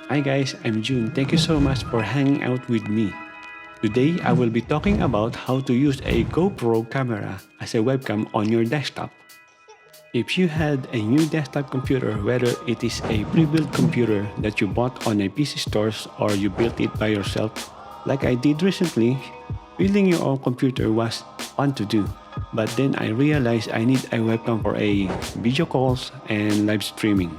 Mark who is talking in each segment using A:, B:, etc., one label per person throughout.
A: Hi guys, I'm June. Thank you so much for hanging out with me. Today, I will be talking about how to use a GoPro camera as a webcam on your desktop. If you had a new desktop computer, whether it is a pre-built computer that you bought on a PC stores or you built it by yourself, like I did recently, building your own computer was fun to do. But then I realized I need a webcam for a video calls and live streaming.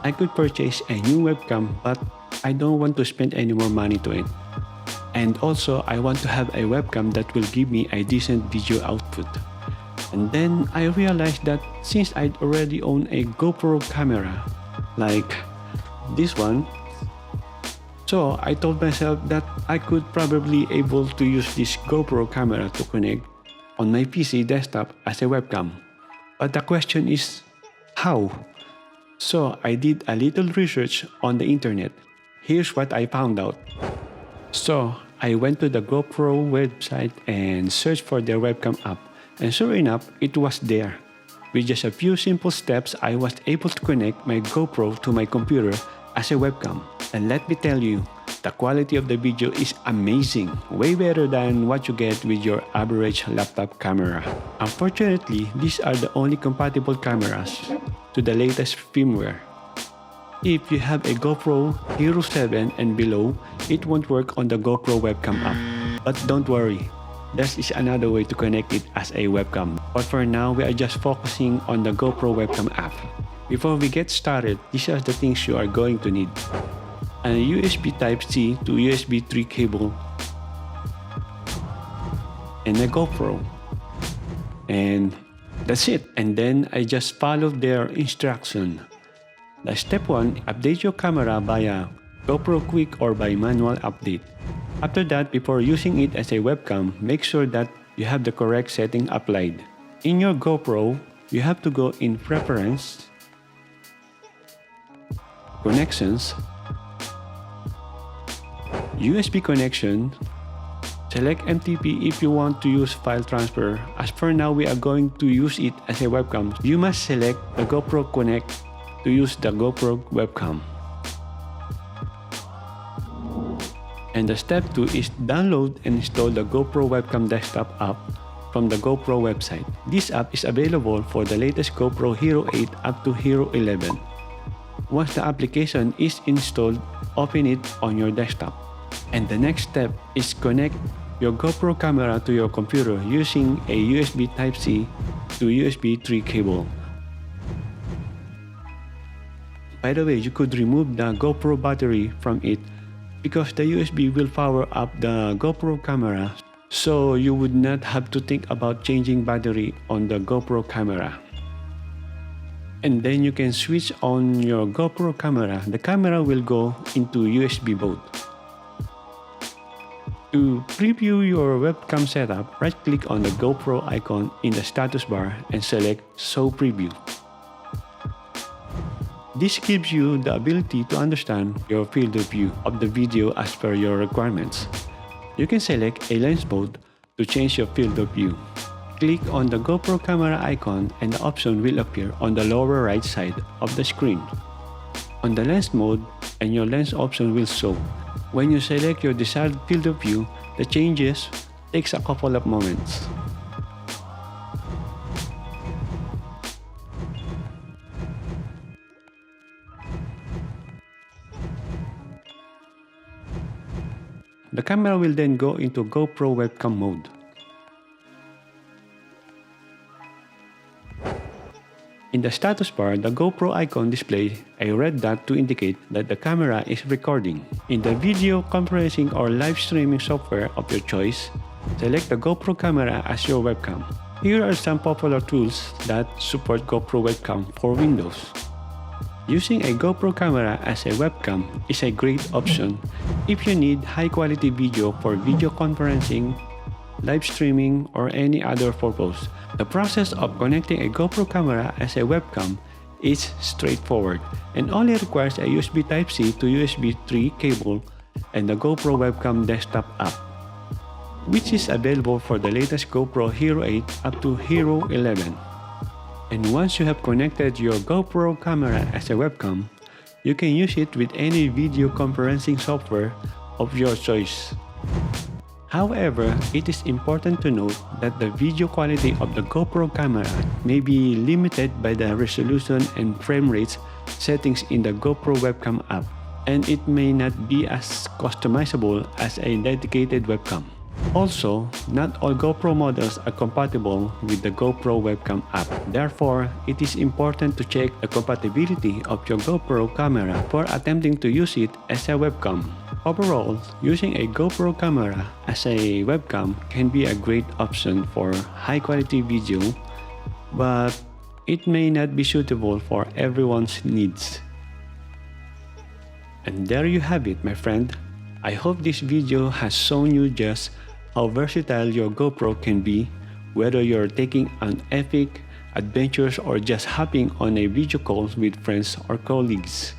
A: I could purchase a new webcam, but I don't want to spend any more money to it. And also, I want to have a webcam that will give me a decent video output. And then I realized that since I'd already own a GoPro camera, like this one, so I told myself that I could probably able to use this GoPro camera to connect on my PC desktop as a webcam. But the question is, how? So I did a little research on the internet. Here's what I found out. So I went to the GoPro website and searched for their webcam app. And sure enough, it was there. With just a few simple steps, I was able to connect my GoPro to my computer as a webcam. And let me tell you, the quality of the video is amazing, way better than what you get with your average laptop camera. Unfortunately, these are the only compatible cameras to the latest firmware. If you have a GoPro Hero 7 and below, it won't work on the GoPro Webcam app. But don't worry, there is another way to connect it as a webcam. But for now, we are just focusing on the GoPro Webcam app. Before we get started, these are the things you are going to need. A USB Type-C to USB 3 cable, and a GoPro. And that's it. And then I just followed their instruction. The step 1, update your camera via GoPro Quick or by manual update. After that, before using it as a webcam, make sure that you have the correct setting applied. In your GoPro, you have to go in Preference, Connections, USB connection, select MTP if you want to use file transfer. As for now, we are going to use it as a webcam. You must select the GoPro Connect to use the GoPro webcam. And the step 2 is download and install the GoPro Webcam Desktop app from the GoPro website. This app is available for the latest GoPro Hero 8 up to Hero 11. Once the application is installed, open it on your desktop. And the next step is connect your GoPro camera to your computer using a USB Type-C to USB 3 cable. By the way, you could remove the GoPro battery from it because the USB will power up the GoPro camera, so you would not have to think about changing battery on the GoPro camera. And then you can switch on your GoPro camera. The camera will go into USB mode. To preview your webcam setup, right-click on the GoPro icon in the status bar and select Show Preview. This gives you the ability to understand your field of view of the video as per your requirements. You can select a lens mode to change your field of view. Click on the GoPro camera icon and the option will appear on the lower right side of the screen. On the lens mode, and your lens option will show. When you select your desired field of view, the changes takes a couple of moments. The camera will then go into GoPro webcam mode. In the status bar, the GoPro icon displays a red dot to indicate that the camera is recording. In the video conferencing or live streaming software of your choice, select the GoPro camera as your webcam. Here are some popular tools that support GoPro webcam for Windows. Using a GoPro camera as a webcam is a great option if you need high-quality video for video conferencing, live streaming, or any other purpose. The process of connecting a GoPro camera as a webcam is straightforward and only requires a USB Type-C to USB 3 cable and the GoPro Webcam Desktop app, which is available for the latest GoPro Hero 8 up to Hero 11. And once you have connected your GoPro camera as a webcam, You can use it with any video conferencing software of your choice. However, it is important to note that the video quality of the GoPro camera may be limited by the resolution and frame rates settings in the GoPro Webcam app, and it may not be as customizable as a dedicated webcam. Also, not all GoPro models are compatible with the GoPro Webcam app. Therefore, it is important to check the compatibility of your GoPro camera before attempting to use it as a webcam. Overall, using a GoPro camera as a webcam can be a great option for high-quality video, but it may not be suitable for everyone's needs. And there you have it, my friend. I hope this video has shown you just how versatile your GoPro can be, whether you're taking an epic adventures or just hopping on a video call with friends or colleagues.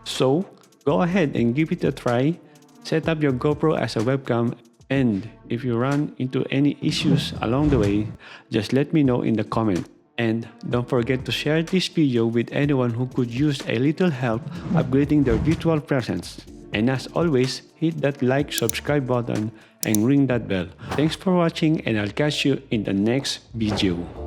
A: So, go ahead and give it a try. Set up your GoPro as a webcam, and if you run into any issues along the way, just let me know in the comment. And don't forget to share this video with anyone who could use a little help upgrading their virtual presence. And as always, hit that like, subscribe button and ring that bell. Thanks for watching, and I'll catch you in the next video.